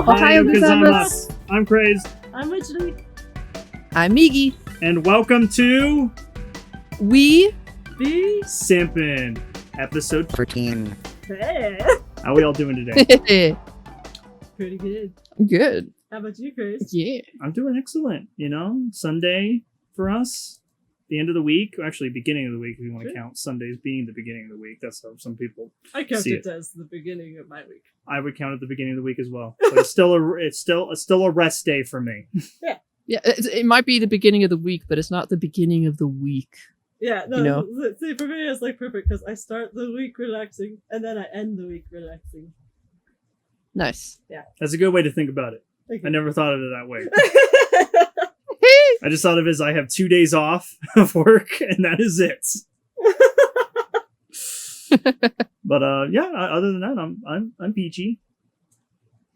Ohio gozaimasu. I'm Crazed. I'm Witchley. I'm Migi. And welcome to We Be Simpin, episode 13. Hey. How we all doing today? Pretty good. Good. How about you, Chris? Yeah. I'm doing excellent. You know, Sunday for us, the end of the week. Actually, beginning of the week if you want to count Sundays being the beginning of the week. That's how some people I count see it as the beginning of my week. I would count at the beginning of the week as well. But it's still a rest day for me. Yeah, it might be the beginning of the week, but it's not the beginning of the week. Yeah, no, You know? see, for me it's like perfect because I start the week relaxing and then I end the week relaxing. Nice. That's a good way to think about it. Thank I you. never thought of it that way. I just thought of it as I have 2 days off of work, and that is it. But yeah, other than that, I'm peachy.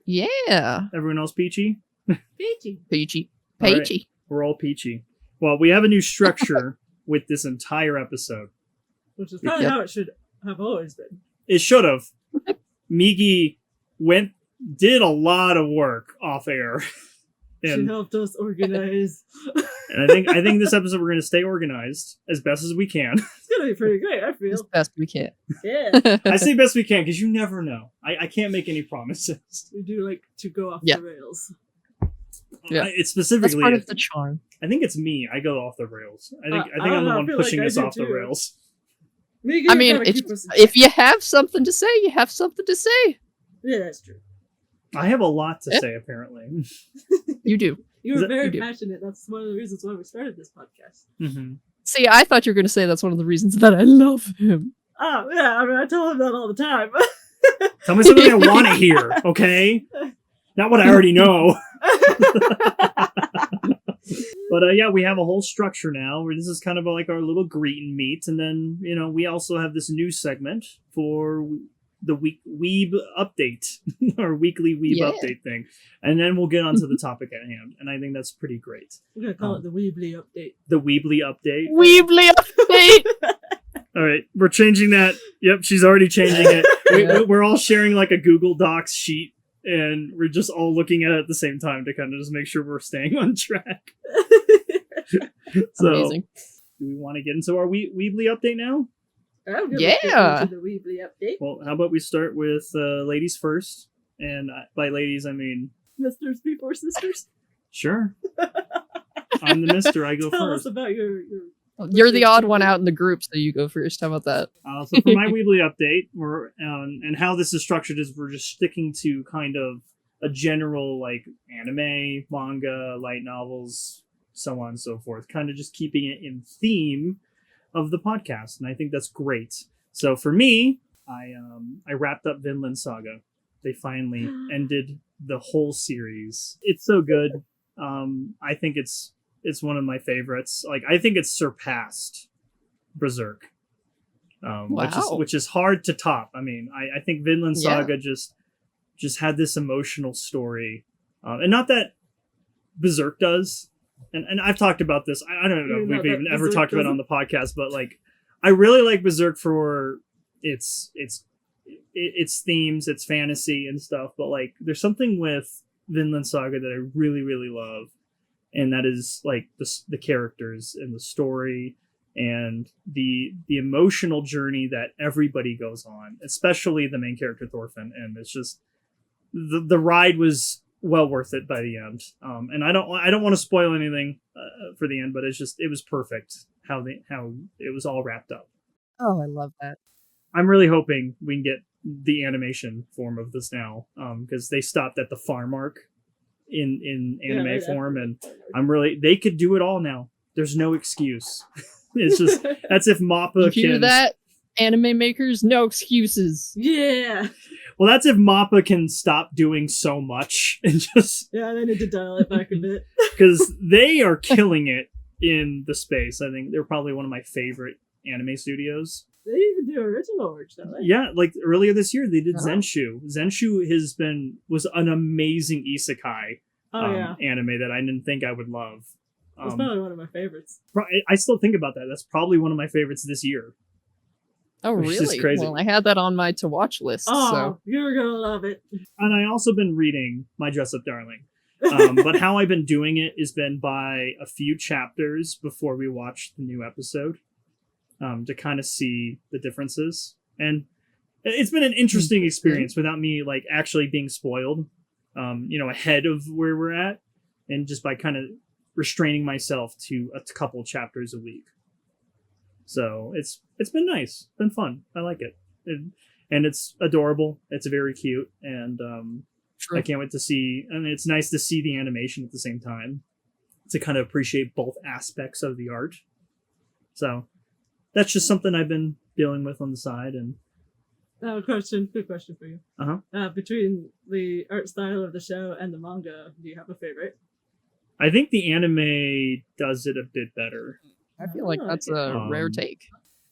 Yeah. Everyone else peachy? Peachy. Peachy. All right. Peachy. We're all peachy. Well, we have a new structure with this entire episode. Which is probably Yep. how it should have always been. It should have. Migi did a lot of work off air. She And, helped us organize. and I think this episode we're going to stay organized as best as we can. It's gonna be pretty great, I As feel. best we can. Yeah. I say best we can because you never know. I can't make any promises. We do like to go off Yeah. the rails. Yeah. It's That's specifically. part of the charm. I think it's me. I go off the rails. I think I don't I'm the know, I one feel like pushing I us do off the too. rails. Migi, I mean, gotta keep us- if you have something to say, you have something to say. Yeah, that's true. I have a lot to Yeah. say apparently. You do. You Is were that- very you do. passionate. That's one of the reasons why we started this podcast. Mm-hmm. See, I thought you were going to say that's one of the reasons that I love him. Oh, yeah, I mean, I tell him that all the time. Tell me something I want to hear, okay? Not what I already know. But yeah, we have a whole structure now where this is kind of like our little greet and meet, and then we also have this new segment for the weeb update, our weekly weeb Yeah. update thing, and then we'll get on to the topic at hand, and I think that's pretty great. We're going to call it the Weebly Update. The Weebly update. Weebly update! All right, we're changing that. Yep, she's already changing it. We're all sharing like a Google Docs sheet, and we're just all looking at it at the same time to kind of just make sure we're staying on track. So, Amazing. do we want to get into our Weebly update now? I'm gonna Yeah. get into the Weebly Update. Well, how about we start with ladies first? And by ladies, I mean, Misters before sisters. sure. I'm the mister. I go Tell us first. about your You're the odd one out in the group, so you go first. How about that? So for my Weebly update, and how this is structured is we're just sticking to kind of a general like anime, manga, light novels, so on and so forth. Kind of just keeping it in theme of the podcast, and I think that's great. So for me, I wrapped up Vinland Saga. They finally ended the whole series. It's so good. I think it's one of my favorites. Like I think it's surpassed Berserk, Wow. which is hard to top. I mean, I think Vinland Yeah. Saga just had this emotional story, and not that Berserk does. And I've talked about this. I don't know if Not we've that even ever Berserk talked about it on doesn't. the podcast, but like I really like Berserk for its themes, its fantasy and stuff. But like there's something with Vinland Saga that I really really love, and that is like the characters and the story and the emotional journey that everybody goes on, especially the main character Thorfinn. And it's just the ride was well worth it by the end. And I don't want to spoil anything for the end, but it was perfect how it was all wrapped up. Oh, I love that. I'm really hoping we can get the animation form of this now, because they stopped at the farm arc in anime right form, after and they could do it all now. There's no excuse. It's just that's if Mappa You hear can. that? Anime makers, no excuses. Yeah. Well, that's if Mappa can stop doing so much and just Yeah, they need to dial it back a bit. because they are killing it in the space. I think they're probably one of my favorite anime studios. They even do original work, don't they? Yeah, like earlier this year they did Oh. Zenshu. Zenshu was an amazing isekai Oh, yeah. anime that I didn't think I would love. That's probably one of my favorites. I still think about that. That's probably one of my favorites this year. Oh, which is really? crazy. Well, I had that on my to watch list. Oh, So you're gonna love it. And I also been reading My Dress Up Darling. But how I've been doing it has been by a few chapters before we watch the new episode, to kind of see the differences. And it's been an interesting experience without me like actually being spoiled, ahead of where we're at, and just by kind of restraining myself to a couple chapters a week. So it's been nice, been fun. I like it, and it's adorable. It's very cute, and true. I can't wait to see. I mean, it's nice to see the animation at the same time to kind of appreciate both aspects of the art. So that's just something I've been dealing with on the side. And Quick question for you. Uh-huh. Between the art style of the show and the manga, do you have a favorite? I think the anime does it a bit better. I feel like that's a rare take.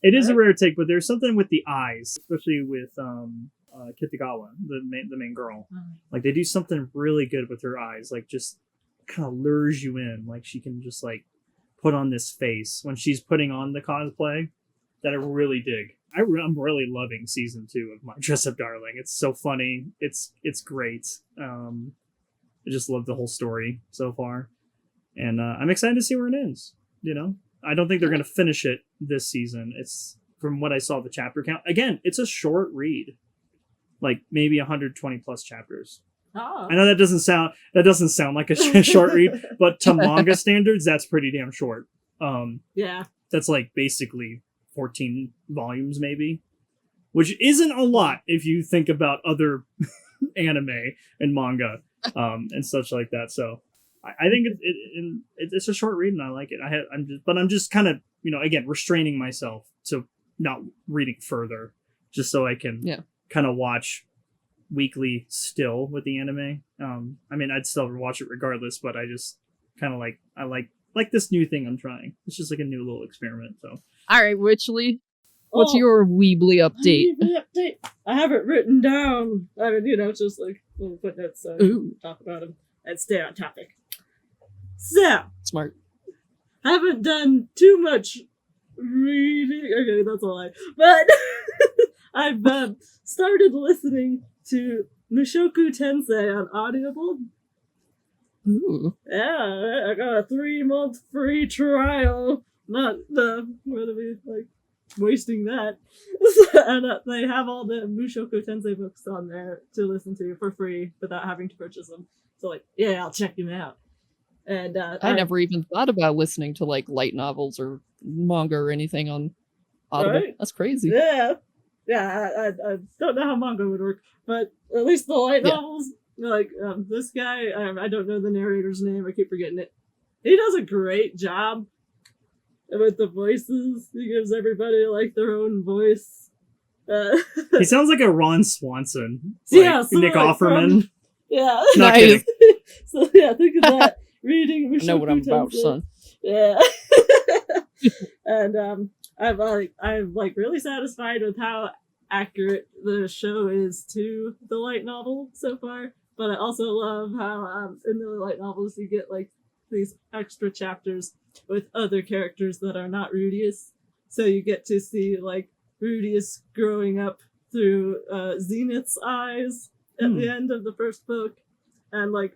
It is a rare take, but there's something with the eyes, especially with Kitagawa, the main girl. Like they do something really good with her eyes, like just kind of lures you in. Like she can just like put on this face when she's putting on the cosplay that I really dig. I'm really loving season 2 of My Dress Up Darling. It's so funny. It's great. I just love the whole story so far, and I'm excited to see where it ends. I don't think they're going to finish it this season. It's from what I saw the chapter count. Again, it's a short read, like maybe 120 plus chapters. Oh. I know that doesn't sound like a short read, but to manga standards, that's pretty damn short. Yeah. That's like basically 14 volumes maybe, which isn't a lot if you think about other anime and manga and such like that. So I think it's a short read and I like it. I'm just kind of, again, restraining myself to not reading further just so I can kind of watch weekly still with the anime. I mean, I'd still watch it regardless, but I just kind of I like this new thing I'm trying. It's just like a new little experiment. So, all right, Witchley, what's your Weebly update? I have it written down. I mean, just like little footnotes so I can talk about them and stay on topic. So, Smart. I haven't done too much reading. Okay, that's a lie. But I've started listening to Mushoku Tensei on Audible. Ooh. Yeah, I got a 3-month free trial. Not gonna be like wasting that. And they have all the Mushoku Tensei books on there to listen to for free without having to purchase them. So I'll check them out. And I never even thought about listening to like light novels or manga or anything on Audible. Right? That's crazy. Yeah. I don't know how manga would work, but at least the light novels, like this guy, I don't know the narrator's name, I keep forgetting it. He does a great job with the voices. He gives everybody like their own voice. He sounds like a Ron Swanson. Nick Offerman. Yeah. Nice. So think of that. Reading Mushoku I know what I'm about, son. Yeah. And I'm really satisfied with how accurate the show is to the light novel so far. But I also love how in the light novels you get like these extra chapters with other characters that are not Rudius. So you get to see like Rudius growing up through Zenith's eyes at the end of the first book, and like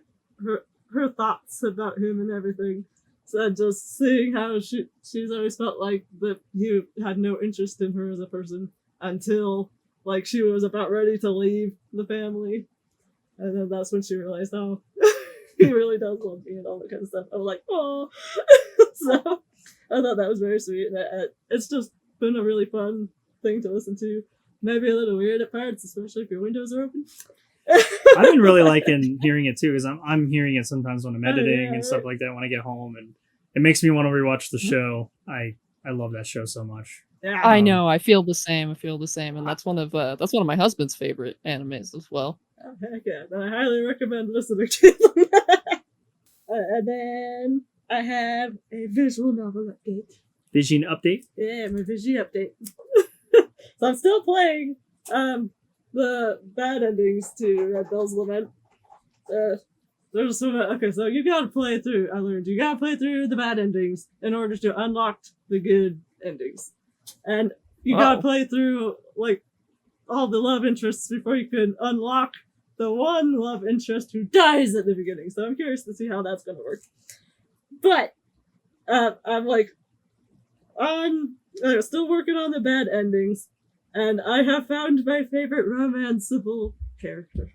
her thoughts about him and everything. So just seeing how she's always felt like that he had no interest in her as a person until like she was about ready to leave the family, and then that's when she realized, oh, he really does love me and all that kind of stuff. I was like, oh. So I thought that was very sweet. It's just been a really fun thing to listen to. Maybe a little weird at parts, especially if your windows are open. I've been really liking hearing it too, because I'm hearing it sometimes when I'm editing and stuff like that when I get home, and it makes me want to rewatch the show. I love that show so much. Yeah. I know. I feel the same, and that's one of my husband's favorite animes as well. Oh, heck yeah! Then I highly recommend listening to them. And then I have a visual novel update. Vision update? Yeah, my vision update. So I'm still playing the bad endings to Red Bell's Lament. There's some okay, so you gotta play through. I learned you gotta play through the bad endings in order to unlock the good endings, and you gotta play through like all the love interests before you can unlock the one love interest who dies at the beginning. So I'm curious to see how that's gonna work. But I'm like still working on the bad endings, and I have found my favorite romanceable character.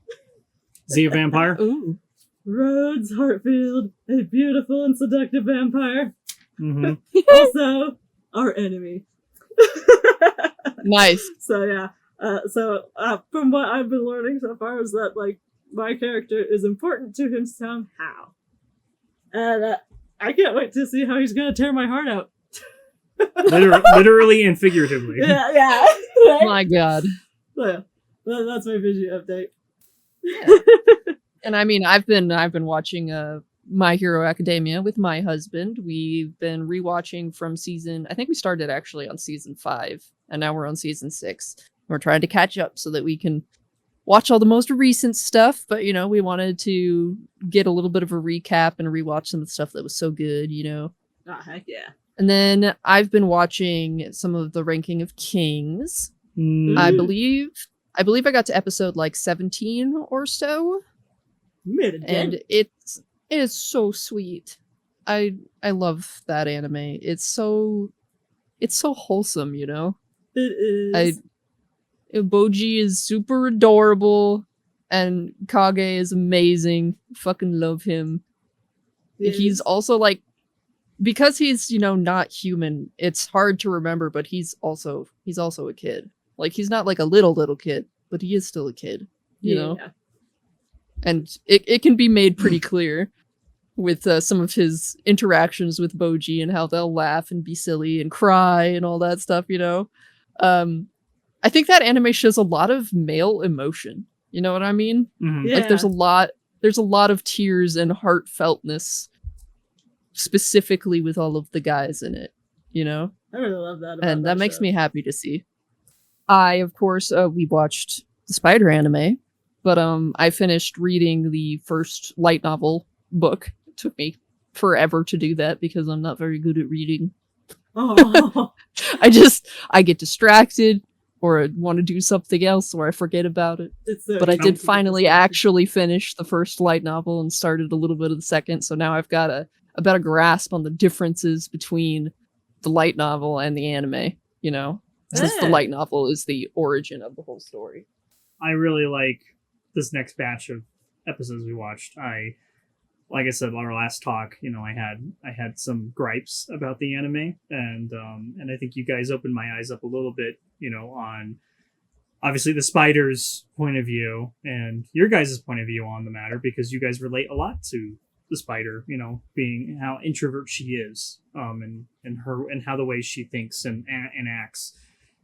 Is he a vampire? Ooh. Rhodes Hartfield, a beautiful and seductive vampire. Mm-hmm. Also, our enemy. Nice. So yeah. From what I've been learning so far is that like my character is important to him somehow, and I can't wait to see how he's gonna tear my heart out. Literally and figuratively. Yeah. Right? My God. So, yeah, that's my vision update. Yeah. And I mean, I've been watching My Hero Academia with my husband. We've been rewatching from I think we started actually on season 5, and now we're on season 6. We're trying to catch up so that we can watch all the most recent stuff, but we wanted to get a little bit of a recap and rewatch some of the stuff that was so good, Oh, heck yeah. And then I've been watching some of the Ranking of Kings. Mm. I believe I got to episode like 17 or so. And it is so sweet. I love that anime. It's so wholesome, It is. Boji is super adorable, and Kage is amazing. Fucking love him. Yes. He's also like, because he's not human, it's hard to remember, but he's also a kid. Like, he's not like a little kid, but he is still a kid, you know? And it can be made pretty clear with some of his interactions with Boji and how they'll laugh and be silly and cry and all that stuff, I think that anime shows a lot of male emotion. You know what I mean? Mm-hmm. Yeah. Like there's a lot of tears and heartfeltness specifically with all of the guys in it, I really love that about and that makes show. me happy to see. I, of course, we watched the Spider anime, but I finished reading the first light novel book. It took me forever to do that because I'm not very good at reading. Oh. I get distracted, or I want to do something else, or I forget about it. But I did finally actually finish the first light novel and started a little bit of the second, so now I've got a better grasp on the differences between the light novel and the anime, since the light novel is the origin of the whole story. I really like this next batch of episodes we watched. Like I said on our last talk, I had some gripes about the anime, and I think you guys opened my eyes up a little bit, on obviously the spider's point of view and your guys' point of view on the matter, because you guys relate a lot to the spider, being how introvert she is, and how the way she thinks and acts.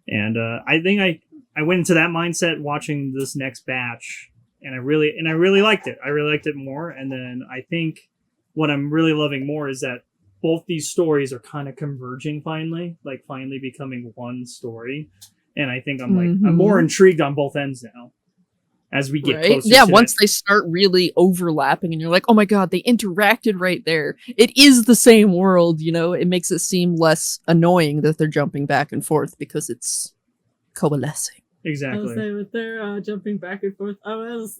And I think I went into that mindset watching this next batch, and I really liked it. I really liked it more. And then I think what I'm really loving more is that both these stories are kind of converging finally becoming one story. And I think I'm more intrigued on both ends now as we get closer. Yeah, to once it. they start really overlapping and you're like, oh my god, they interacted right there. It is the same world, it makes it seem less annoying that they're jumping back and forth because it's coalescing. Exactly. I was saying with their jumping back and forth, I was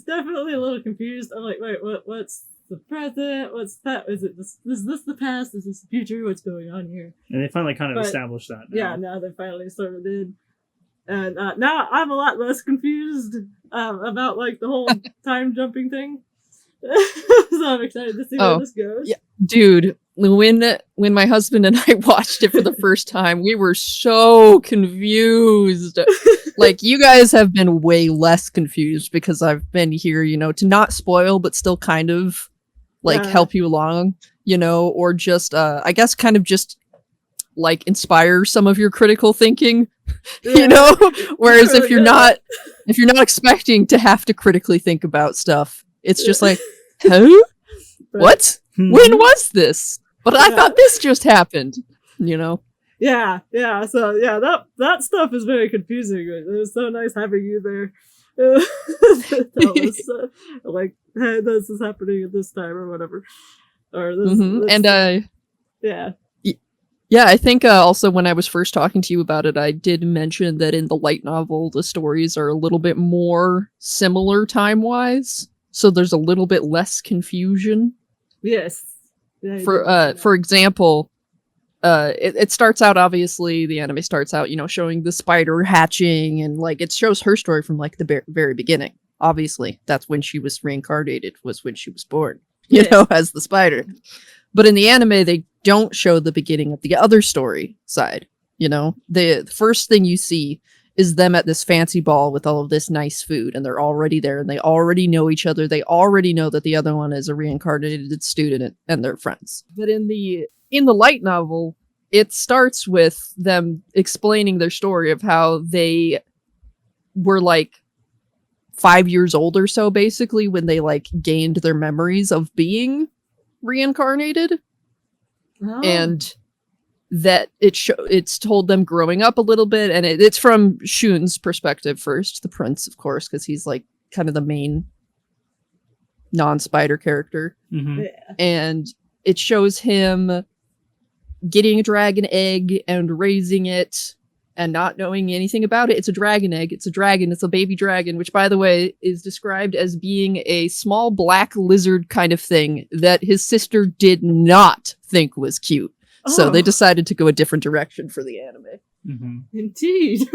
definitely a little confused. I'm like, wait, what's the present? What's that? Is this the past? Is this the future? What's going on here? And they finally kind of established that. Yeah, now they finally sort of did. And now I'm a lot less confused about like the whole time jumping thing. So I'm excited to see where this goes. Yeah. Dude, when my husband and I watched it for the first time, we were so confused. Like, you guys have been way less confused because I've been here, to not spoil, but still kind of like help you along, or just I guess kind of just like inspire some of your critical thinking, whereas if you're not expecting to have to critically think about stuff, it's just like, huh? What? When was this? But I thought this just happened, Yeah. So yeah, that stuff is very confusing. It was so nice having you there. That was like, hey, this is happening at this time or whatever, or this. And yeah. Yeah, I think also when I was first talking to you about it, I did mention that in the light novel, the stories are a little bit more similar time-wise, so there's a little bit less confusion. Yes. Yeah, I did For mention that. for example, it starts out, obviously, the anime starts out, showing the spider hatching, and like it shows her story from like the very beginning. Obviously, that's when she was reincarnated, was when she was born, Yeah. as the spider. But in the anime, they don't show the beginning of the other story side. The first thing you see is them at this fancy ball with all of this nice food, and they're already there, and they already know each other. They already know that the other one is a reincarnated student, and they're friends. But in the light novel, it starts with them explaining their story of how they were like 5 years old or so, basically, when they like gained their memories of being reincarnated. Oh. And that it's told them growing up a little bit, and it's from Shun's perspective first, the prince, of course, because he's like kind of the main non-spider character. Mm-hmm. Yeah. And it shows him getting a dragon egg and raising it and not knowing anything about it. It's a dragon egg. It's a dragon. It's a baby dragon, which, by the way, is described as being a small black lizard kind of thing that his sister did not think was cute. So they Oh. decided to go a different direction for the anime. Mm-hmm. Indeed.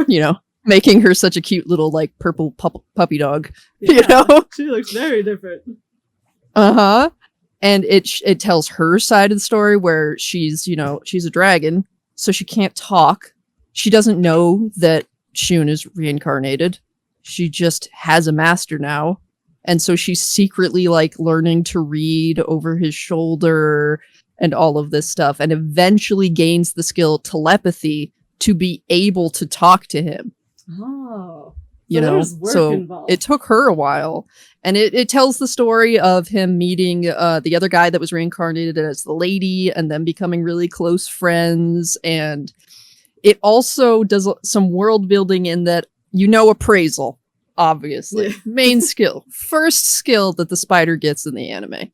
Making her such a cute little like purple puppy dog. Yeah, she looks very different. Uh-huh. And it tells her side of the story where she's a dragon, so she can't talk. She doesn't know that Shun is reincarnated. She just has a master now. And so she's secretly like learning to read over his shoulder and all of this stuff, and eventually gains the skill telepathy to be able to talk to him. Oh. There's work involved. It took her a while, and it tells the story of him meeting the other guy that was reincarnated as the lady, and them becoming really close friends. And it also does some world building in that appraisal, obviously. Yeah. Main skill, first skill that the spider gets in the anime.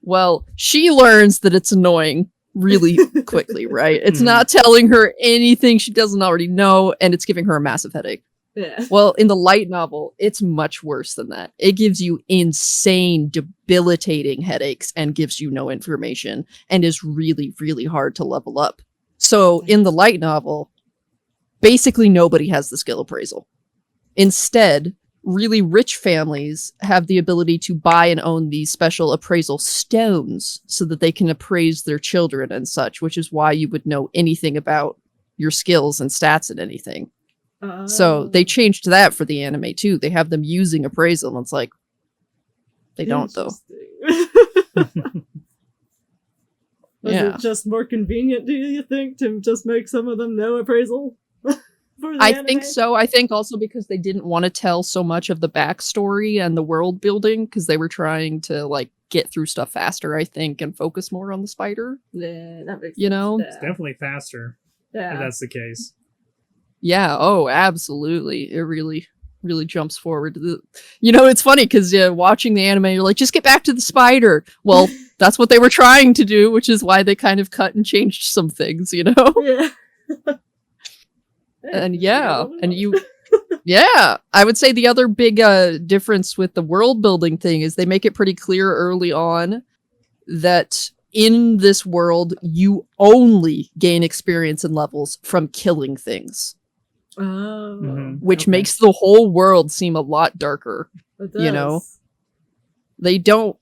Well, she learns that it's annoying really quickly, right? It's not telling her anything she doesn't already know, and it's giving her a massive headache. Yeah. Well, in the light novel, it's much worse than that. It gives you insane, debilitating headaches and gives you no information, and is really, really hard to level up. So in the light novel, basically nobody has the skill appraisal. Instead, really rich families have the ability to buy and own these special appraisal stones so that they can appraise their children and such, which is why you would know anything about your skills and stats and anything. So they changed that for the anime too. They have them using appraisal, and it's like, they don't though. Was it just more convenient, do you think, to just make some of them know appraisal? I think so. I think also because they didn't want to tell so much of the backstory and the world building, because they were trying to like get through stuff faster, I think, and focus more on the spider. Yeah, that makes You know? sense. It's definitely faster if Yeah. that's the case. Yeah, oh, absolutely. It really, really jumps forward. It's funny because watching the anime, you're like, just get back to the spider. Well, that's what they were trying to do, which is why they kind of cut and changed some things, Yeah. And I would say the other big difference with the world building thing is they make it pretty clear early on that in this world, you only gain experience and levels from killing things. Oh. Which makes the whole world seem a lot darker. It does. They don't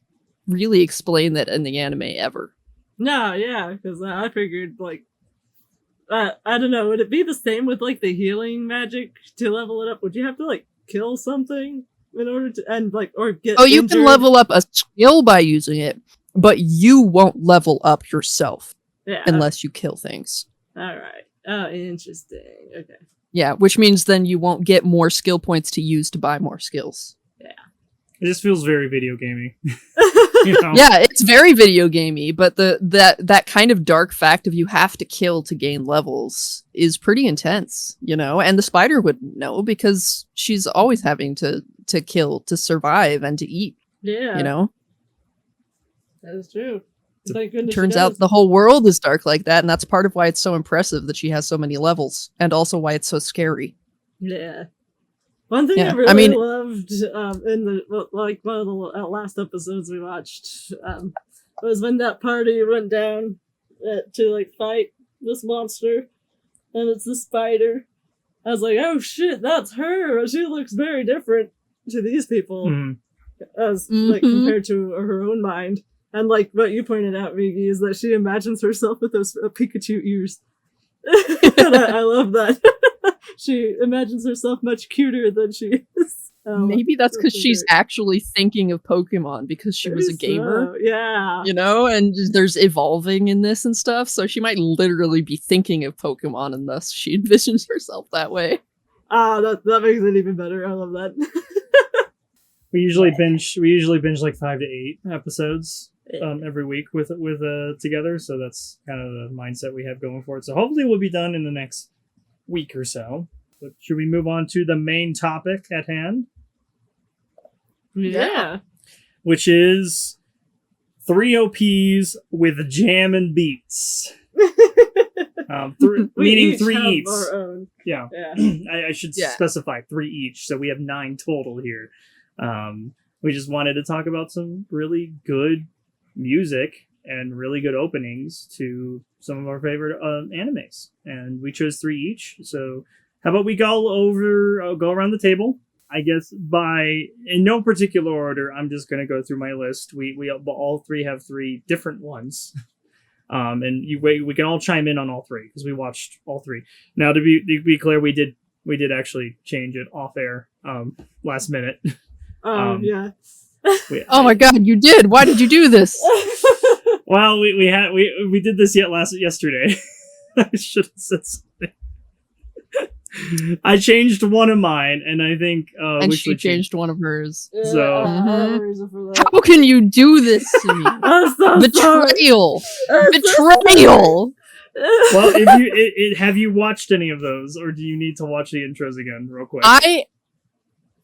really explain that in the anime ever. No, yeah, because I figured, like, I don't know, would it be the same with, like, the healing magic to level it up? Would you have to, like, kill something in order to, and, like, or get you injured? can level up a skill by using it, but you won't level up yourself unless you kill things. Alright. Oh, interesting. Okay. Yeah, which means then you won't get more skill points to use to buy more skills. Yeah. It just feels very video gamey. Yeah, it's very video gamey, but that kind of dark fact of you have to kill to gain levels is pretty intense, and the spider wouldn't know because she's always having to kill to survive and to eat. Yeah. That is true. Thank goodness. Turns she out does. the whole world is dark like that, and that's part of why it's so impressive that she has so many levels, and also why it's so scary. Yeah. One thing Yeah, I I really mean- loved in the one of the last episodes we watched was when that party went down to like fight this monster, and it's the spider. I was like, oh shit, that's her. She looks very different to these people Mhm. as like Mhm. compared to her own mind. And like what you pointed out, Miggy, is that she imagines herself with those Pikachu ears. And I love that. She imagines herself much cuter than she is. Maybe that's because so she's great. actually thinking of Pokemon because she was a Maybe gamer, so, yeah. you know, and there's evolving in this and stuff, so she might literally be thinking of Pokemon, and thus she envisions herself that way. Ah, that makes it even better. I love that. We usually binge like 5 to 8 episodes every week with together. So that's kind of the mindset we have going for it. So hopefully we'll be done in the next week or so. But should we move on to the main topic at hand, Yeah. which is 3 OPs with jam and beats? We Meaning each 3 have each. our own. Yeah. Yeah. I should Yeah. specify 3 each, so we have 9 total here. We just wanted to talk about some really good music and really good openings to some of our favorite animes, and we chose 3 each. So how about we go around the table? I guess in no particular order. I'm just going to go through my list. We all 3 have 3 different ones. And we can all chime in on all 3 because we watched all 3. Now, to be clear, we did actually change it off air last minute. Yeah. Oh my god, you did! Why did you do this? Well, we did this yesterday. I should have said something. I changed one of mine, and I think And we she should change. changed one of hers. So- I have a reason for that. How can you do this to me? I'm so sorry. Betrayal! I'm so Betrayal! Well, if you have you watched any of those, or do you need to watch the intros again, real quick?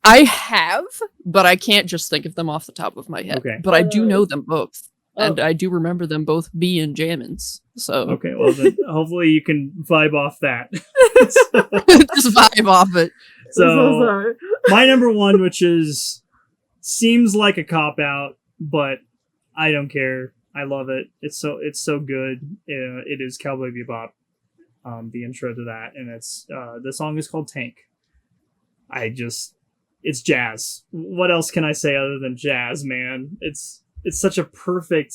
I have, but I can't just think of them off the top of my head. Okay. But I do know them both. Oh. And I do remember them both being jammins. So Okay, well then, hopefully you can vibe off that. just vibe off it. I'm so So sorry. my number 1, which seems like a cop out, but I don't care. I love it. It's so good. It is Cowboy Bebop. The intro to that, and it's the song is called Tank. It's jazz. What else can I say other than jazz, man? It's such a perfect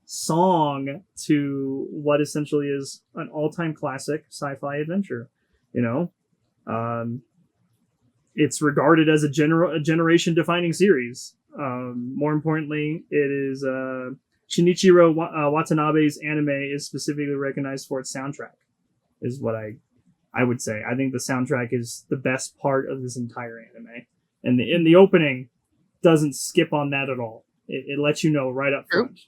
song to what essentially is an all-time classic sci-fi adventure. You know, it's regarded as a generation-defining series. More importantly, it is Shinichiro Watanabe's anime is specifically recognized for its soundtrack. Is what I would say. I think the soundtrack is the best part of this entire anime, and the opening doesn't skip on that at all. It lets you know right up front.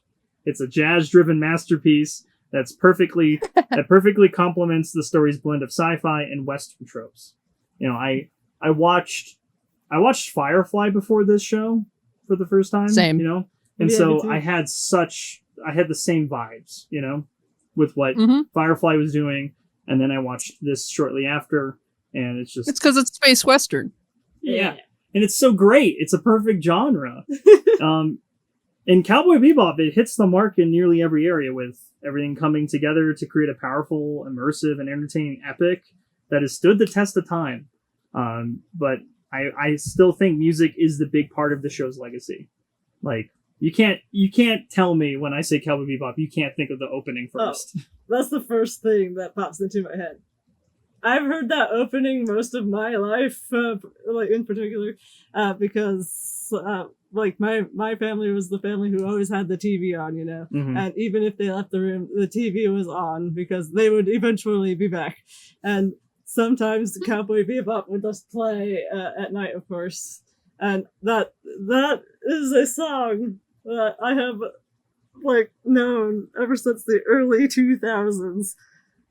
It's a jazz-driven masterpiece that perfectly complements the story's blend of sci-fi and Western tropes. You know, I watched Firefly before this show for the first time. Same. You know, and Yeah, so me too. I had the same vibes. You know, with what Mhm. Firefly was doing, and then I watched this shortly after, and it's just It's because it's space western. yeah. And it's so great. It's a perfect genre. In Cowboy Bebop, it hits the mark in nearly every area, with everything coming together to create a powerful, immersive, and entertaining epic that has stood the test of time. But I still think music is the big part of the show's legacy. Like, you can't tell me when I say Cowboy Bebop, you can't think of the opening first. That's the first thing that pops into my head. I've heard that opening most of my life, like in particular, because like my family was the family who always had the TV on, you know, Mhm. and even if they left the room, the TV was on because they would eventually be back, and sometimes Cowboy Bebop would just play at night, of course, and that is a song that I have like known ever since the early 2000s,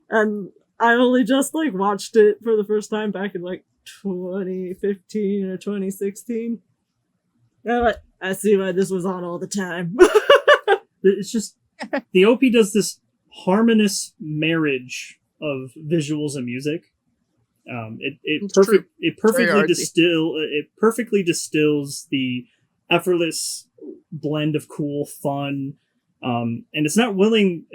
and I only just like watched it for the first time back in like 2015 or 2016. And I see why this was on all the time. It's just the OP does this harmonious marriage of visuals and music. It perfectly distills the effortless blend of cool fun, and it's not willing.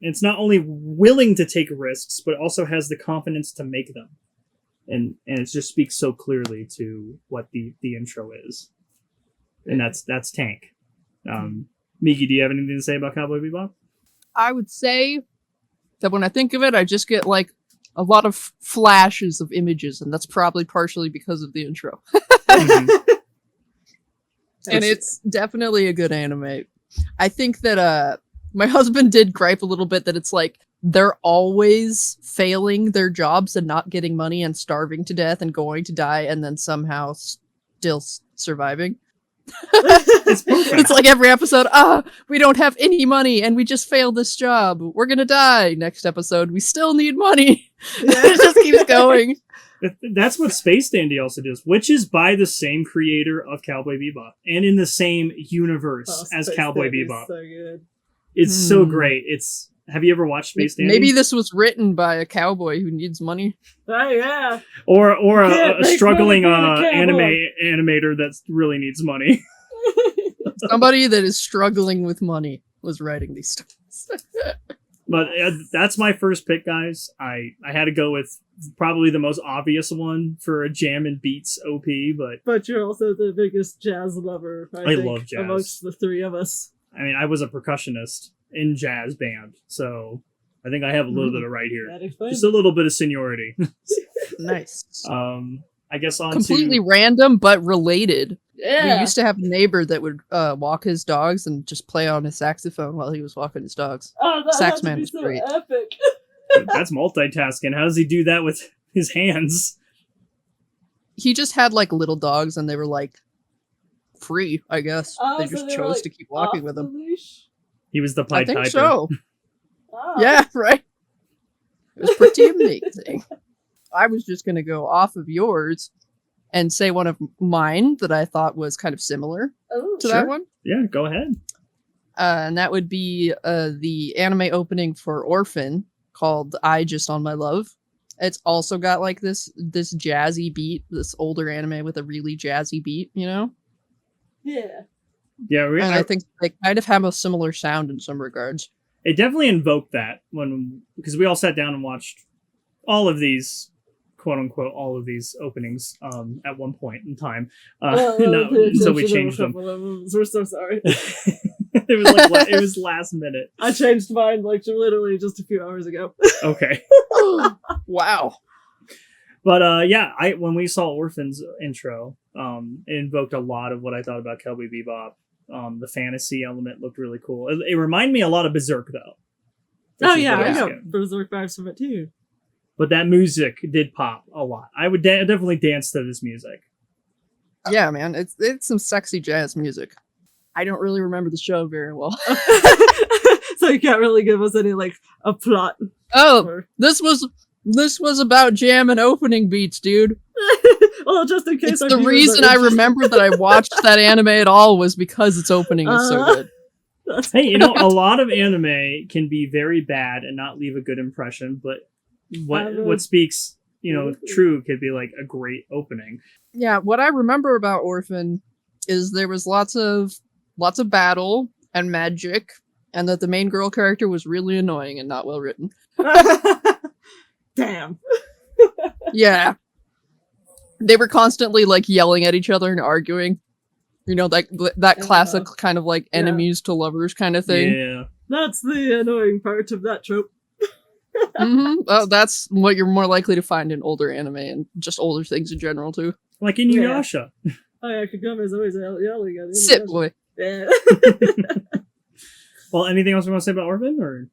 It's not only willing to take risks, but also has the confidence to make them, and it just speaks so clearly to what the intro is, and that's Tank. Miki, do you have anything to say about Cowboy Bebop? I would say that when I think of it, I just get like a lot of flashes of images, and that's probably partially because of the intro. And it's definitely a good anime. I think that my husband did gripe a little bit that it's like they're always failing their jobs and not getting money and starving to death and going to die and then somehow still surviving. It's like every episode, we don't have any money and we just failed this job. We're gonna die. Next episode, we still need money. It just keeps going. That's what Space Dandy also does, which is by the same creator of Cowboy Bebop and in the same universe as Cowboy Bebop. So good. It's so great. Have you ever watched Space Dandy? Maybe this was written by a cowboy who needs money. Oh yeah. Or a struggling animator that really needs money. Somebody that is struggling with money was writing these stories. But that's my first pick, guys. I had to go with probably the most obvious one for a jam and beats OP, but you're also the biggest jazz lover. I think, love jazz amongst the three of us. I mean, I was a percussionist in jazz band, so I think I have a little bit of right here. Just a little bit of seniority. Nice. I guess on completely random but related. Yeah. We used to have a neighbor that would walk his dogs and just play on his saxophone while he was walking his dogs. Oh, that Sax has to man be is so great. epic. That's multitasking. How does he do that with his hands? He just had like little dogs and they were like free, I guess. They just chose to keep walking with him. He was the I Pied think Piper. so. Oh. Yeah, right. It was pretty amazing. I was just going to go off of yours and say one of mine that I thought was kind of similar to that one. Yeah, go ahead. And that would be the anime opening for Orphan called I Just on My Love. It's also got like this jazzy beat, this older anime with a really jazzy beat, you know? Yeah. Yeah, and I think they kind of have a similar sound in some regards. It definitely invoked that because we all sat down and watched all of these, quote unquote, all of these openings at one point in time. So we changed them. We're so sorry. It was last minute. I changed mine like literally just a few hours ago. Okay. Wow. But when we saw Orphan's intro, it invoked a lot of what I thought about Cowboy Bebop. The fantasy element looked really cool. It reminded me a lot of Berserk, though. Oh yeah, I know Berserk vibes from it too. But that music did pop a lot. I would definitely dance to this music. Yeah, man, it's some sexy jazz music. I don't really remember the show very well. So you can't really give us any like a plot. Oh, this was about jam and opening beats, dude. Well, just in case. It's the reason I remember that I watched that anime at all was because its opening is so good. Hey, a lot of anime can be very bad and not leave a good impression, but what speaks, true could be like a great opening. Yeah, what I remember about Orphan is there was lots of battle and magic, and that the main girl character was really annoying and not well written. Damn. Yeah. They were constantly like yelling at each other and arguing. Like that classic kind of like enemies to lovers kind of thing. Yeah. That's the annoying part of that trope. Oh, that's what you're more likely to find in older anime and just older things in general too. Like in Inuyasha. Oh yeah, Kaguma's always yelling at him. Sit, boy. Yeah. Well, anything else we want to say about Orphan, or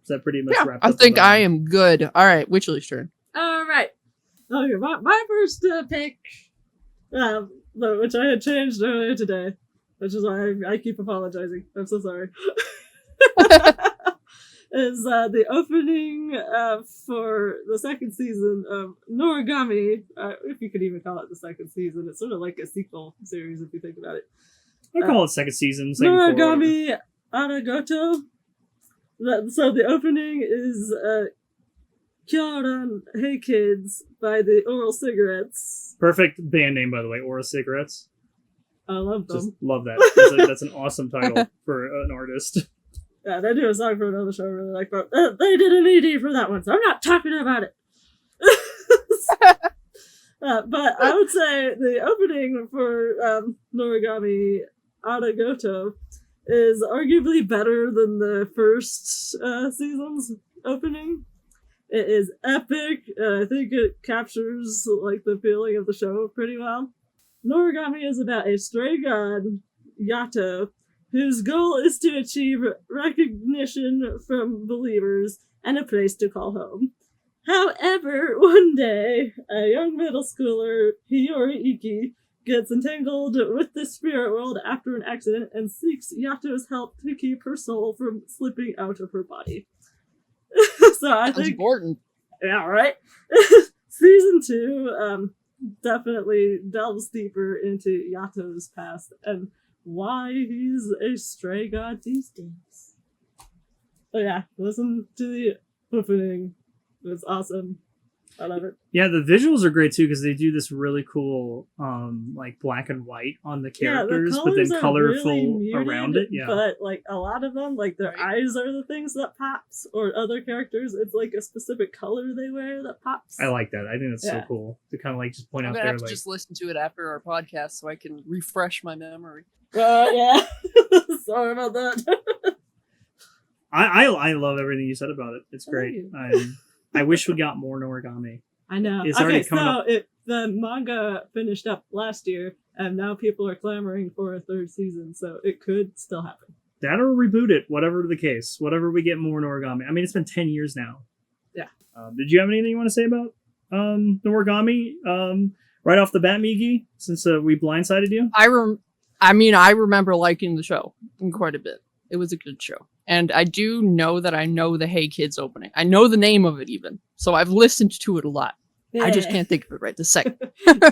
is that pretty much wrapped up? I think I am good. All right, Witcherly's turn. All right. Okay, my first pick, which I had changed earlier today, which is why I keep apologizing. I'm so sorry. Is the opening for the second season of Noragami, if you could even call it the second season. It's sort of like a sequel series if you think about it. I call it second season. Noragami Aragoto. So the opening is Kyoran Hey Kids by the Oral Cigarettes. Perfect band name, by the way, Aura Cigarettes. I love them. Just love that. That's an awesome title for an artist. Yeah, they do a song for another show I really like, but they did an ED for that one, so I'm not talking about it. But I would say the opening for Noragami Aragoto is arguably better than the first season's opening. It is epic. I think it captures like the feeling of the show pretty well. Noragami is about a stray god, Yato, whose goal is to achieve recognition from believers and a place to call home. However, one day, a young middle schooler, Hiyori Iki, gets entangled with the spirit world after an accident and seeks Yato's help to keep her soul from slipping out of her body. So I That's think, important. yeah, right? Season 2 definitely delves deeper into Yato's past and why he's a stray god these days. So yeah, listen to the opening. It's awesome. I love it. Yeah, the visuals are great too because they do this really cool, like black and white on the characters, but then colorful really muted, around it. Yeah, but like a lot of them, like their Right. eyes are the things that pops, or other characters, it's like a specific color they wear that pops. I like that. I think that's so Yeah. cool to kind of like just point I'm out gonna there, have to like just listen to it after our podcast so I can refresh my memory. Yeah. Sorry about that. I love everything you said about it. It's great. Thank I wish we got more Noragami. I know. It's already Okay, coming so up. the manga finished up last year, and now people are clamoring for a third season, so it could still happen. That or reboot it, whatever the case. Whatever we get more Noragami. I mean, it's been 10 years now. Yeah. Did you have anything you want to say about Noragami? Right off the bat, Migi, since we blindsided you? I remember liking the show quite a bit. It was a good show. And I do know that I know the Hey Kids opening. I know the name of it even. So I've listened to it a lot. I just can't think of it right this second.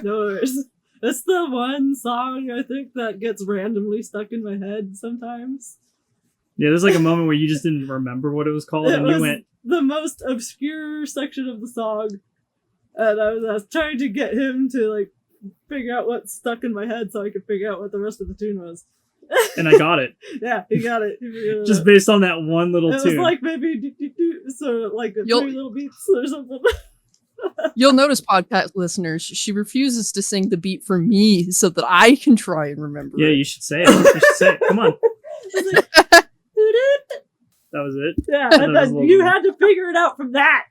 No worries. It's the one song I think that gets randomly stuck in my head sometimes. Yeah, there's like a moment where you just didn't remember what it was called, It and was you went, the most obscure section of the song, and I was trying to get him to like figure out what stuck in my head so I could figure out what the rest of the tune was. and I got it. Yeah, he got it. He figured it Just out. based on that one little It tune. was like maybe so like You'll- 3 little beats or something. You'll notice, podcast listeners, she refuses to sing the beat for me so that I can try and remember Yeah, it. you should say it. You should say it. Come on. That was it. Yeah, That and was a then little you bit. had to figure it out from that.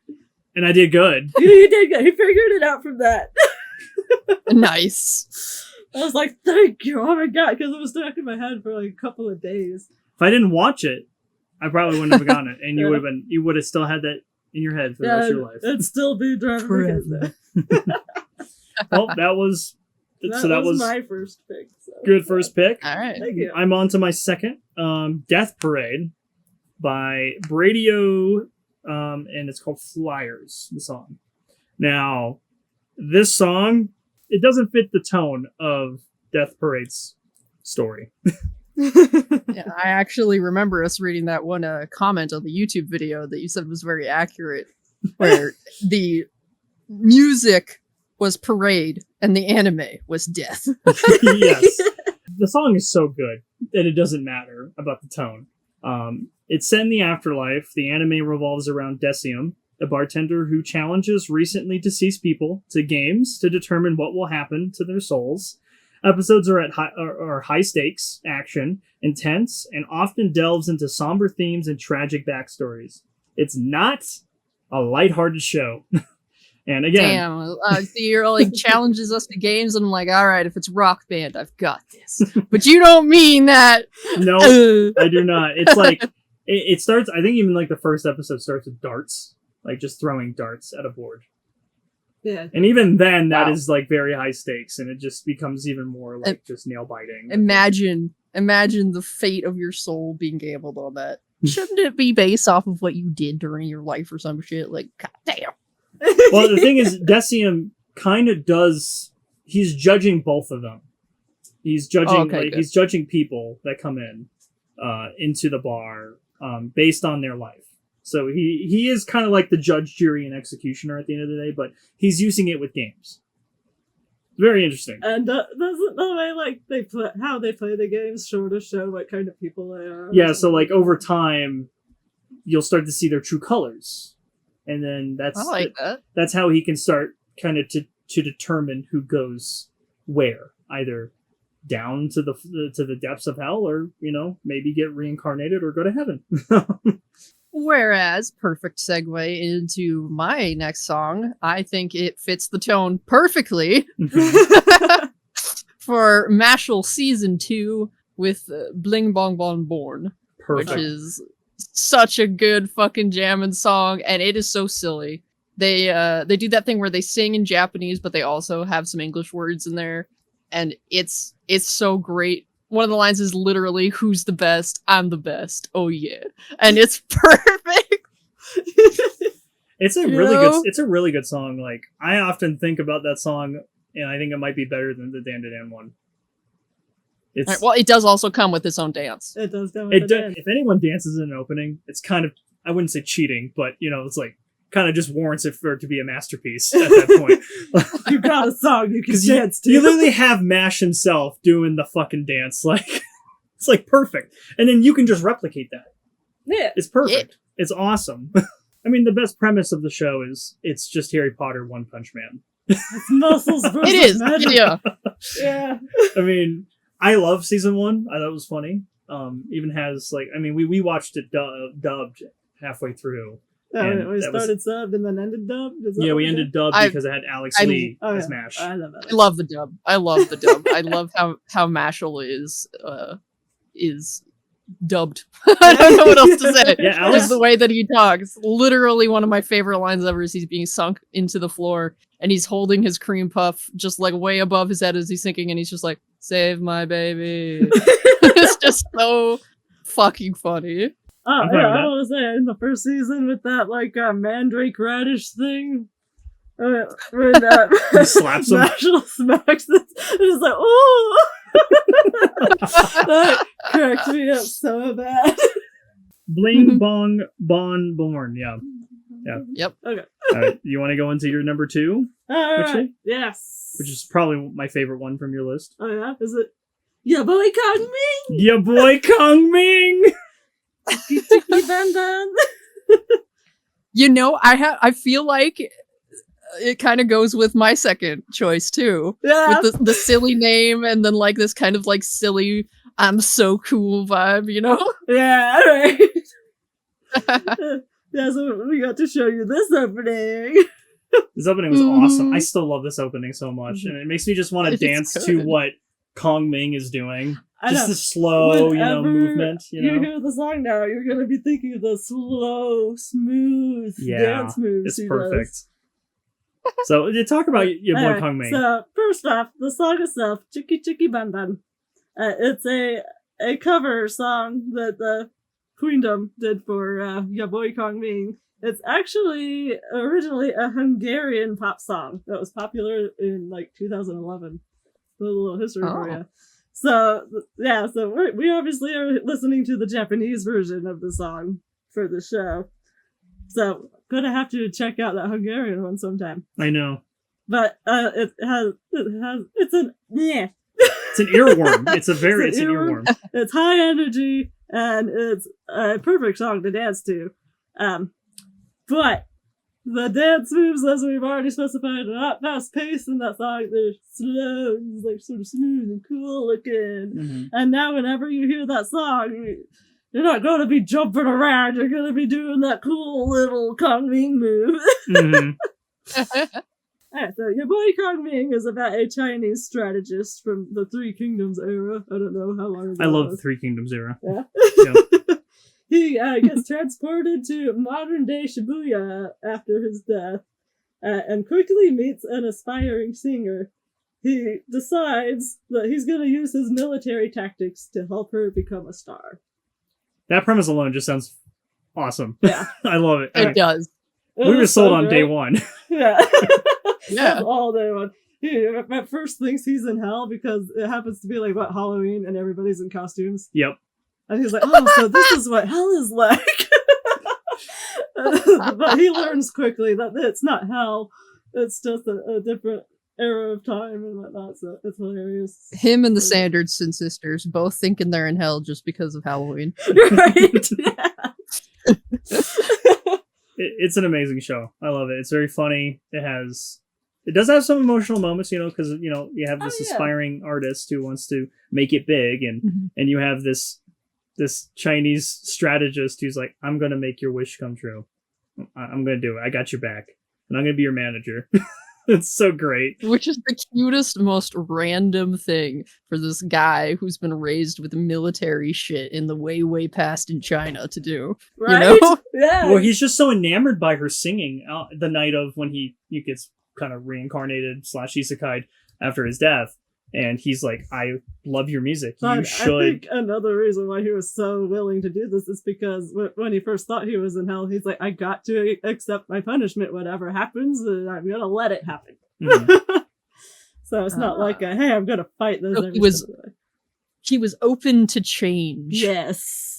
And I did good. You did good. He figured it out from that. Nice. I was like, thank you. Oh my god, because it was stuck in my head for like a couple of days. If I didn't watch it, I probably wouldn't have gotten it. And you Yeah. would have still had that in your head for the rest of your life. it'd still be driving me crazy. Well, that was That was my first pick. So. good first pick. All right. Thank you. I'm on to my second. Death Parade by Bradio, and it's called Flyers, the song. Now, this song, it doesn't fit the tone of Death Parade's story. Yeah, I actually remember us reading that one comment on the YouTube video that you said was very accurate, where the music was parade and the anime was death. Yes. The song is so good that it doesn't matter about the tone. It's set in the afterlife. The anime revolves around Decium, a bartender who challenges recently deceased people to games to determine what will happen to their souls. Episodes are high stakes, action, intense, and often delves into somber themes and tragic backstories. It's not a lighthearted show. And again, Damn, you're like challenges us to games, and I'm like, all right, if it's Rock Band, I've got this. But you don't mean that. no, I do not. It's like it starts. I think even like the first episode starts with darts, like just throwing darts at a board. Yeah. And even then, that Wow. is like very high stakes, and it just becomes even more like just nail biting. Imagine the fate of your soul being gambled on that. Shouldn't it be based off of what you did during your life or some shit? Like, god damn. Well, the thing is, Decium kind of does. He's judging both of them. He's judging. Okay, good. He's judging people that come in into the bar based on their life. So he is kind of like the judge, jury, and executioner at the end of the day, but he's using it with games. Very interesting. And doesn't the way like how they play the games sort of show what kind of people they are? Yeah, so like over time, you'll start to see their true colors, and then that's how he can start kind of to determine who goes where, either down to the depths of hell, or maybe get reincarnated or go to heaven. Whereas, perfect segue into my next song, I think it fits the tone perfectly for Mashal Season 2 with Bling Bong Bon Born. Perfect. Which is such a good fucking jamming song, and it is so silly. They do that thing where they sing in Japanese, but they also have some English words in there, and it's so great. One of the lines is literally, "Who's the best? I'm the best. Oh yeah," and it's perfect. It's a really good song. Like, I often think about that song, and I think it might be better than the Dan to Dan one. Right, well, it does also come with its own dance. It does come with dance. If anyone dances in an opening, it's kind of, I wouldn't say cheating, but it's like kind of just warrants it for it to be a masterpiece at that point. You got a song you can dance to. You literally have Mash himself doing the fucking dance, like it's like perfect, and then you can just replicate that. Yeah, it's perfect. Yeah. It's awesome. I mean, the best premise of the show is it's just Harry Potter One Punch Man. It's muscles versus it is magic. Yeah. I mean, I love season 1. I thought it was funny. Even has we watched it dubbed halfway through. No, we started subbed and then ended dubbed? Yeah, we ended dubbed because it had Alex Lee as Mash. I love that. I love the dub. I love how Mashal is dubbed. I don't know what else to say. Yeah, Just the way that he talks. Literally one of my favorite lines ever is he's being sunk into the floor and he's holding his cream puff just like way above his head as he's sinking, and he's just like, "Save my baby." It's just so fucking funny. Oh, yeah, I want to say, in the first season with that, mandrake radish thing, when he slaps him. Marshall smacks it, and it's like, oh! That cracked me up so bad. Bling Bong Bon Born, yeah. Yep. Okay. Alright, you want to go into your number 2? Alright, yes. Which is probably my favorite one from your list. Oh, yeah? Is it? Ya boy Kong Ming! Ya boy Kong Ming! I feel like it kind of goes with my second choice too. Yeah. With the silly name and then this kind of silly "I'm so cool" vibe, Yeah, alright. Yeah, so we got to show you this opening. This opening was awesome. I still love this opening so much, and it makes me just want to dance to what Kong Ming is doing. Just the slow, movement. You hear the song now, you're gonna be thinking of the slow, smooth dance moves. It's perfect. So, talk about your boy Kong Ming. So, first off, the song itself, Chicky Chicky Ban Ban. It's a cover song that the Queendom did for Ya Boy Kong Ming. It's actually originally a Hungarian pop song that was popular in 2011. A little history for you. So we obviously are listening to the Japanese version of the song for the show. So gonna have to check out that Hungarian one sometime. I know, but it's an earworm. It's an earworm. It's high energy and it's a perfect song to dance to. But the dance moves, as we've already specified, are not fast paced in that song. They're slow, sort of smooth and cool looking. Mm-hmm. And now, whenever you hear that song, you're not going to be jumping around. You're going to be doing that cool little Kong Ming move. Mm-hmm. Alright, so your boy Kong Ming is about a Chinese strategist from the Three Kingdoms era. I don't know how long ago. I love the Three Kingdoms era. Yeah. Yep. He gets transported to modern-day Shibuya after his death, and quickly meets an aspiring singer. He decides that he's going to use his military tactics to help her become a star. That premise alone just sounds awesome. Yeah. I love it. It does. We were sold on day one. Yeah. Yeah. All day one. He at first thinks he's in hell because it happens to be Halloween and everybody's in costumes. Yep. And he's like, oh, so this is what hell is like. But he learns quickly that it's not hell. It's just a different era of time and whatnot. So it's hilarious. Him and the Sanderson sisters both thinking they're in hell just because of Halloween. Right? Yeah. It's an amazing show. I love it. It's very funny. It does have some emotional moments, because you have this aspiring artist who wants to make it big, and you have this Chinese strategist who's like, I'm gonna make your wish come true. I'm gonna do it. I got your back, and I'm gonna be your manager. It's so great. Which is the cutest, most random thing for this guy who's been raised with military shit in the way past in China to do. Right? You know? Yeah. Well, he's just so enamored by her singing the night of when he gets kind of reincarnated / isekai'd after his death. And he's like, I love your music. You should. I think another reason why he was so willing to do this is because when he first thought he was in hell, he's like, I got to accept my punishment, whatever happens, and I'm going to let it happen. Mm-hmm. So it's not like, hey, I'm going to fight this. He was open to change. Yes.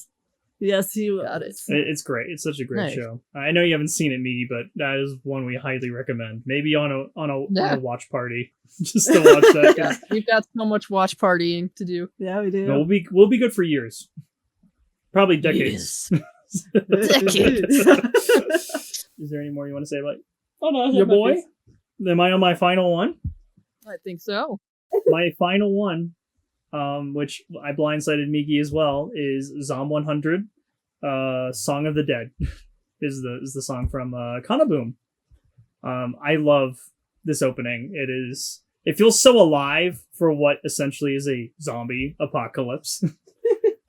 Yes, he was. Got it. It's great. It's such a great show. I know you haven't seen it, Miggy, but that is one we highly recommend. Maybe on a watch party, just to watch that. Yeah, we've got so much watch partying to do. Yeah, we do. No, we'll be good for years, probably decades. Yes. Decades. Is there any more you want to say about your boy? Am I on my final one? I think so. My final one, which I blindsided Miggy as well, is Zom 100. Song of the Dead is the song from Kanaboom. I love this opening. It feels so alive for what essentially is a zombie apocalypse.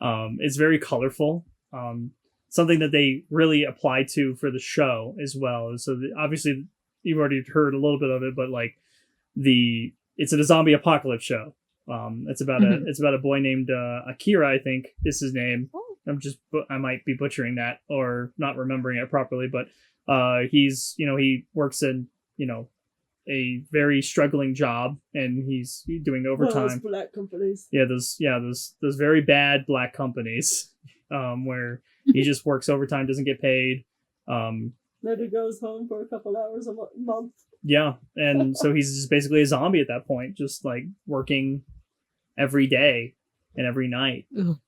It's very colorful. Something that they really apply to for the show as well. So obviously you've already heard a little bit of it, but like it's a zombie apocalypse show. It's about a boy named Akira, I think is his name. I might be butchering that or not remembering it properly, but he works in a very struggling job, and he's doing overtime. Those black companies. Those very bad black companies, where he just works overtime, doesn't get paid. Maybe goes home for a couple hours a month. Yeah, and so he's just basically a zombie at that point, just like working every day and every night. And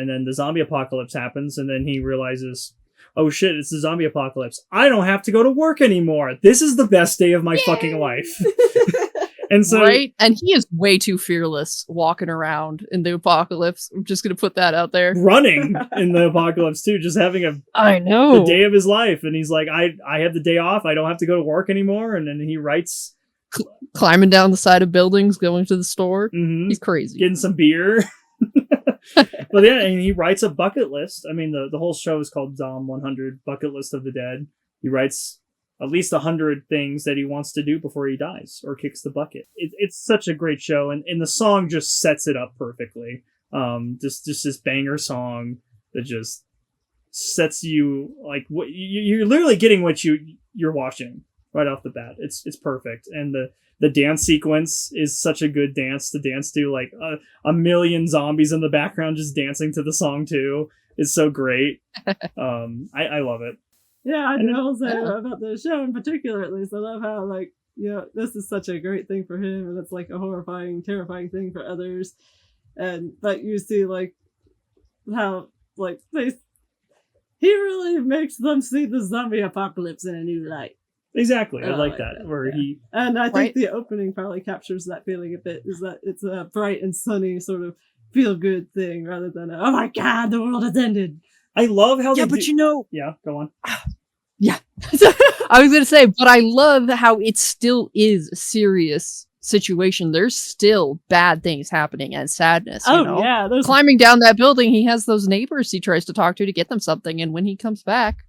then the zombie apocalypse happens, and then he realizes, oh shit, it's the zombie apocalypse. I don't have to go to work anymore. This is the best day of my fucking life. And so, right? And he is way too fearless walking around in the apocalypse. I'm just going to put that out there. Running in the apocalypse too, just having the day of his life. And he's like, I have the day off. I don't have to go to work anymore. And then he writes... climbing down the side of buildings, going to the store. Mm-hmm. He's crazy. Getting some beer. But yeah, and he writes a bucket list. I mean, the whole show is called Zom 100 Bucket List of the Dead. He writes at least 100 things that he wants to do before he dies or kicks the bucket. It's such a great show, and the song just sets it up perfectly. Just this banger song that just sets you like what you're literally getting what you're watching right off the bat. It's perfect, and the dance sequence is such a good dance to dance to. Like a million zombies in the background just dancing to the song too. It's so great. I love it. Yeah, I know about the show in particular, at least. I love how, like, this is such a great thing for him, and it's like a horrifying, terrifying thing for others. And but you see, like, how, like, he really makes them see the zombie apocalypse in a new light. Exactly, I like that. And I think the opening probably captures that feeling a bit, is that it's a bright and sunny sort of feel-good thing, rather than oh my god, the world has ended. I love how Yeah, but yeah, go on. Yeah. I was going to say, but I love how it still is a serious situation. There's still bad things happening and sadness. Yeah. Climbing down that building, he has those neighbors he tries to talk to get them something, and when he comes back,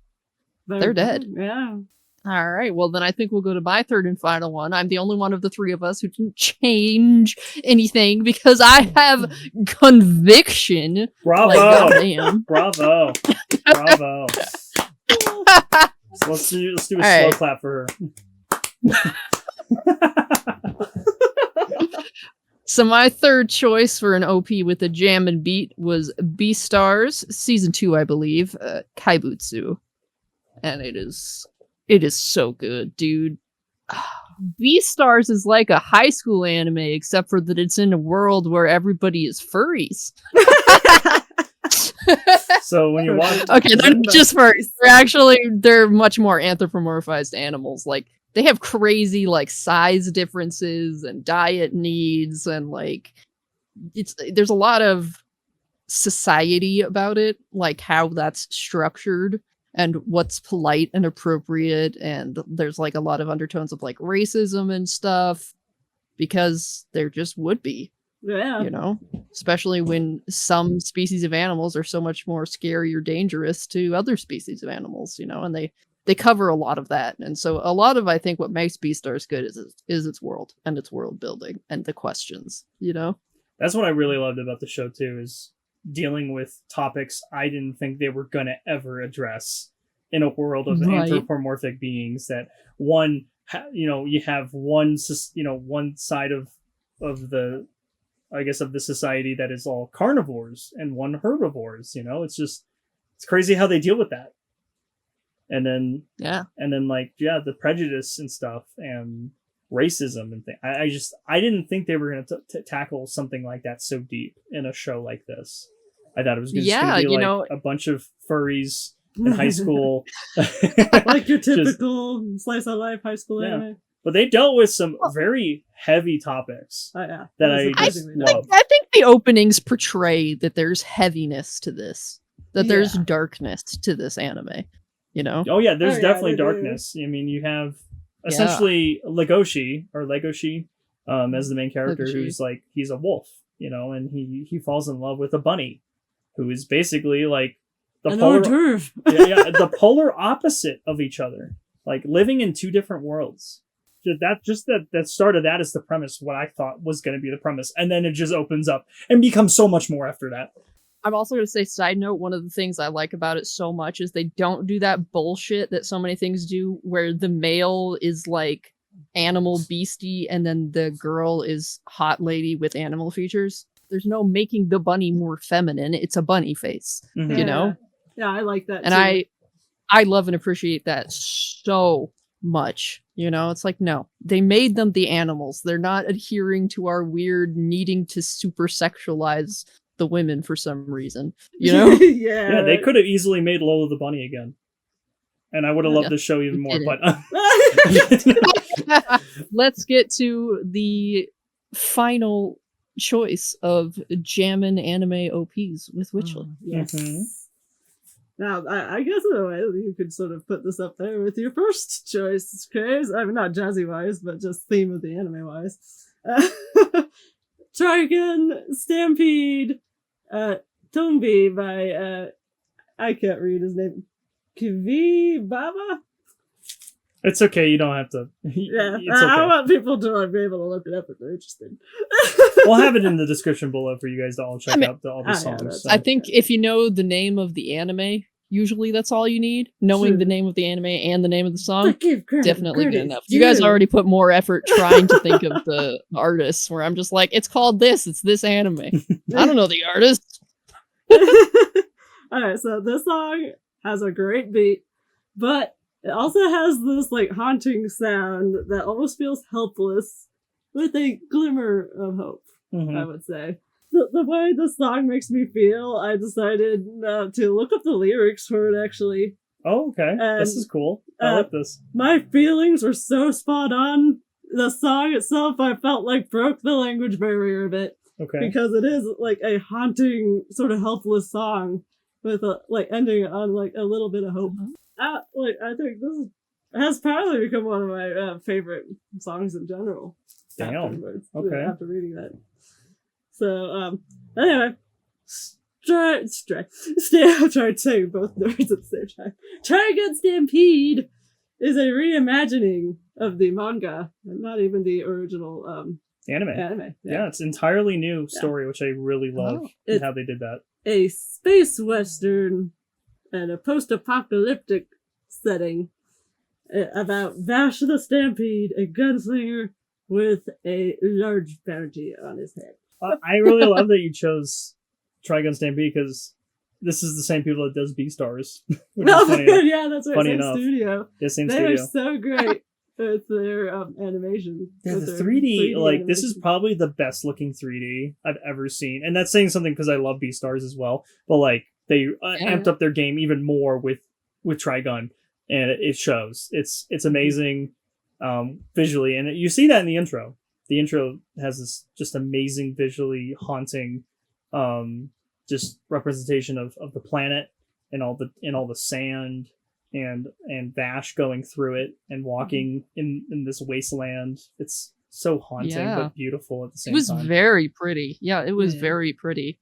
they're dead. Yeah. All right, well, then I think we'll go to my third and final one. I'm the only one of the three of us who didn't change anything because I have conviction. Bravo! Like, Bravo! Bravo! So let's do a slow clap for her. So my third choice for an OP with a jam and beat was Beastars season 2, I believe, Kaibutsu, and it is so good, dude. Beastars is like a high school anime, except for that it's in a world where everybody is furries. So when you watch, Okay, they're not just furries. They're much more anthropomorphized animals. Like they have crazy like size differences and diet needs, and like there's a lot of society about it, like how that's structured and what's polite and appropriate, and there's like a lot of undertones of like racism and stuff because there just would be. Yeah. You know, especially when some species of animals are so much more scary or dangerous to other species of animals, you know, and they cover a lot of that. And so a lot of, I think, what makes Beastars good is its world and its world building and the questions, you know? that's what I really loved about the show too, is dealing with topics I didn't think they were going to ever address in a world of anthropomorphic beings. That one, you have one side of the, I guess, of the society that is all carnivores and one herbivores. You know, it's crazy how they deal with that. And then the prejudice and stuff and racism and things. I didn't think they were going to tackle something like that so deep in a show like this. I thought it was just going to be like a bunch of furries in high school, like your typical slice of life high school anime. But they dealt with some very heavy topics that I just love. I think the openings portray that there's heaviness to this, that there's darkness to this anime, you know? Oh, yeah, there's definitely darkness. I mean, you have essentially Legoshi as the main character, who's like, he's a wolf, you know, and he falls in love with a bunny, who is basically like the polar opposite of each other, like living in two different worlds. That start of that is the premise, what I thought was going to be the premise, and then it just opens up and becomes so much more after that. I'm also going to say, side note, one of the things I like about it so much is they don't do that bullshit that so many things do, where the male is like animal beastie and then the girl is hot lady with animal features. There's no making the bunny more feminine. It's a bunny face, you know? Yeah, I like that and too. I love and appreciate that so much. You know, it's like, no, they made them the animals. They're not adhering to our weird needing to super sexualize the women for some reason, you know? Yeah, they could have easily made Lola the bunny again. And I would have loved the show even more, but... Let's get to the final choice of jammin' anime OPs with Witchly. Yes. Mm-hmm. Now, I guess in a way you could sort of put this up there with your first choice. It's crazy. I mean, not jazzy-wise, but just theme of the anime-wise. Trigun Stampede Tombi by, I can't read his name, Kivi Baba? It's okay, you don't have to. I want people to be able to look it up if they're interested. We'll have it in the description below for you guys to all check out all the songs. I think if you know the name of the anime, usually that's all you need. Knowing the name of the anime and the name of the song, definitely good enough. You guys already put more effort trying to think of the artists, where I'm just like, it's called this, it's this anime. I don't know the artist. Alright, so this song has a great beat, but it also has this like haunting sound that almost feels helpless with a glimmer of hope, I would say. The way the song makes me feel, I decided to look up the lyrics for it, actually. Oh, okay. And, this is cool. I like this. My feelings were so spot on. The song itself, I felt like broke the language barrier a bit. Okay. Because it is like a haunting, sort of helpless song with a like ending on like a little bit of hope. I think this has probably become one of my favorite songs in general. Damn. Okay. After reading that. So, anyway, I'm trying to say both words at the same time. Trigun Stampede is a reimagining of the manga, not even the original anime. Yeah, it's entirely new story, which I really love how they did that. A space western and a post-apocalyptic setting about Vash the Stampede, a gunslinger with a large bounty on his head. I really love that you chose Trigun Stampede because this is the same people that does Beastars. No, yeah, that's right. Funny Same enough. studio. Yeah, same They studio. are so great with their animation. Yeah, with the their 3D, like, this is animation. probably the best looking 3D I've ever seen. And that's saying something because I love Beastars as well. But, like, they amped up their game even more with Trigun. And it shows. It's amazing visually. And you see that in the intro. The intro has this just amazing, visually haunting just representation of the planet and all the sand and Vash going through it and walking in this wasteland. It's so haunting but beautiful at the same time. It was very pretty. Yeah, it was very pretty.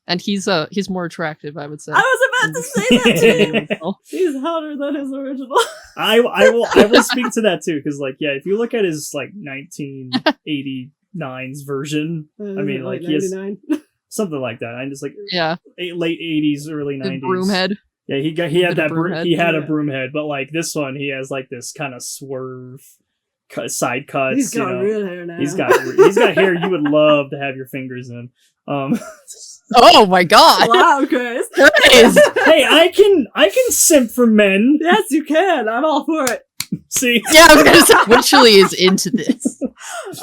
And he's more attractive, I would say. I was about to say that too. He's hotter than his original. I will speak to that too, because like, yeah, if you look at his like 1989's version, I mean, like, he has something like that. I'm just like, late 80s, early 90s. The broom head. Yeah, he had that he had a broom head, but like this one, he has like this kind of swerve side cuts. He's got real hair now. He's got hair you would love to have your fingers in. Oh my god! Wow, Chris. Hey, I can simp for men. Yes, you can. I'm all for it. See? Yeah, I was gonna say, Witchley is into this.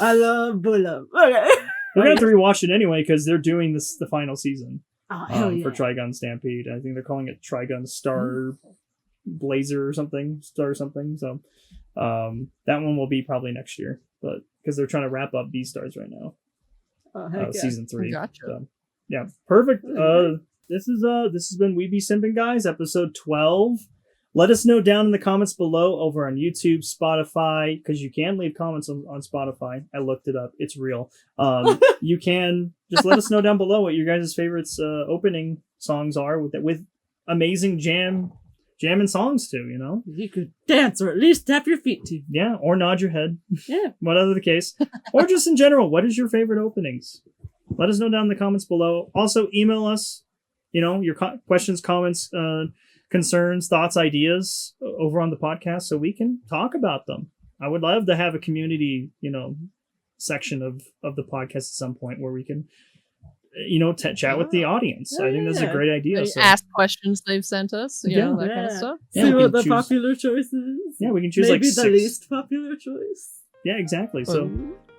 I love Bullam. Okay. We're gonna have to rewatch it anyway because they're doing the final season. Oh, hell yeah. For Trigun Stampede. I think they're calling it Trigun Star Blazer or something. So that one will be probably next year, but because they're trying to wrap up Beastars right now. Season 3. Gotcha. So, yeah, perfect. This has been We Be Simpin' Guys, episode 12. Let us know down in the comments below over on YouTube, Spotify, because you can leave comments on Spotify. I looked it up. It's real. You can just let us know down below what your guys' favorites opening songs are with amazing jamming songs too, you know? You could dance or at least tap your feet too. Yeah, or nod your head. Yeah. Whatever the case. Or just in general, what is your favorite openings? Let us know down in the comments below. Also, email us, you know, your questions, comments, concerns, thoughts, ideas over on the podcast so we can talk about them. I would love to have a community, you know, section of the podcast at some point where we can, you know, chat with the audience. I think that's a great idea. So. Ask questions they've sent us, that kind of stuff. See what the popular choice is. Yeah, we can choose maybe like the least popular choice. Yeah, exactly. So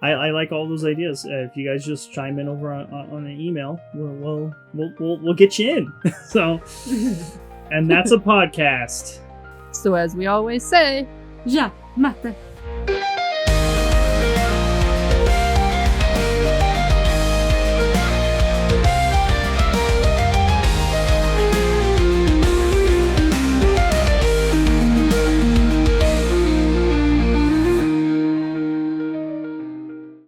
I like all those ideas. If you guys just chime in over on an email, we'll get you in. So, and that's a podcast. So as we always say, ja mate.